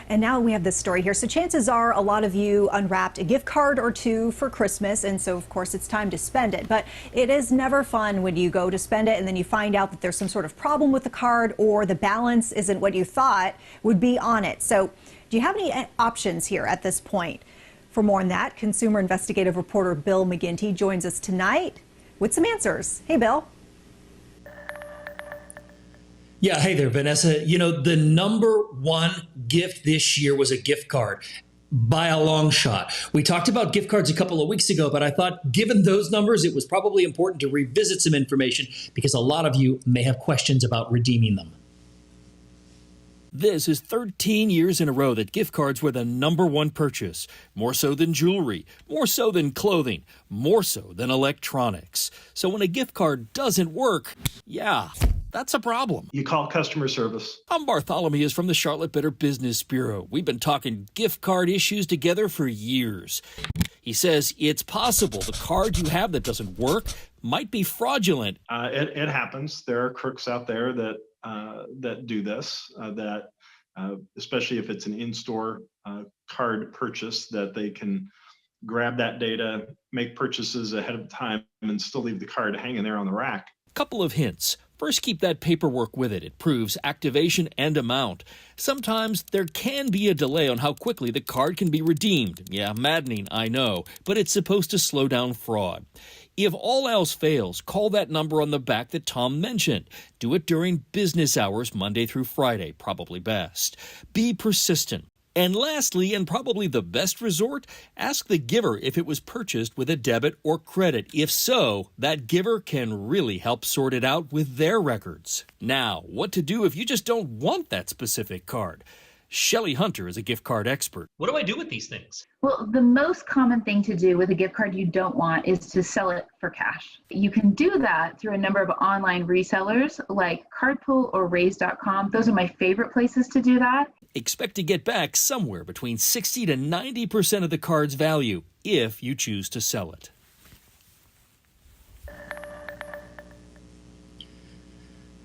And now we have this story here. So chances are a lot of you unwrapped a gift card or two for Christmas. And so, of course, it's time to spend it. But it is never fun when you go to spend it and then you find out that there's some sort of problem with the card or the balance isn't what you thought would be on it. So do you have any options here at this point? For more on that, consumer investigative reporter Bill McGinty joins us tonight with some answers. Hey, Bill. Yeah, hey there, Vanessa. You know, the number one gift this year was a gift card by a long shot. We talked about gift cards a couple of weeks ago, but I thought given those numbers, it was probably important to revisit some information because a lot of you may have questions about redeeming them. This is 13 years in a row that gift cards were the number one purchase. More so than jewelry, more so than clothing, more so than electronics. So when a gift card doesn't work, yeah, that's a problem. You call customer service. I'm Bartholomy is from the Charlotte Better Business Bureau. We've been talking gift card issues together for years. He says it's possible the card you have that doesn't work might be fraudulent. It happens. There are crooks out there that do this, especially if it's an in-store card purchase, that they can grab that data, make purchases ahead of time, and still leave the card hanging there on the rack. Couple of hints. First, keep that paperwork with it. It proves activation and amount. Sometimes there can be a delay on how quickly the card can be redeemed. Yeah, maddening, I know, but it's supposed to slow down fraud. If all else fails, call that number on the back that Tom mentioned. Do it during business hours, Monday through Friday, probably best. Be persistent. And lastly, and probably the best resort, ask the giver if it was purchased with a debit or credit. If so, that giver can really help sort it out with their records. Now, what to do if you just don't want that specific card? Shelley Hunter is a gift card expert. What do I do with these things? Well, the most common thing to do with a gift card you don't want is to sell it for cash. You can do that through a number of online resellers like Cardpool or Raise.com. Those are my favorite places to do that. Expect to get back somewhere between 60 to 90% of the card's value if you choose to sell it.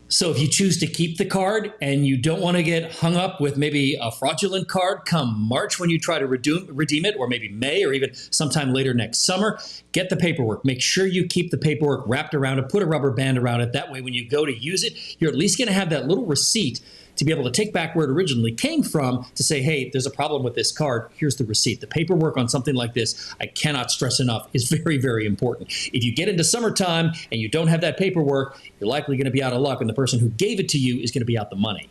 So if you choose to keep the card and you don't want to get hung up with maybe a fraudulent card come March when you try to redeem it, or maybe May or even sometime later next summer, get the paperwork. Make sure you keep the paperwork wrapped around it, put a rubber band around it. That way when you go to use it, you're at least going to have that little receipt to be able to take back where it originally came from to say, hey, there's a problem with this card. Here's the receipt. The paperwork on something like this, I cannot stress enough, is very, very important. If you get into summertime and you don't have that paperwork, you're likely going to be out of luck, and the person who gave it to you is going to be out the money.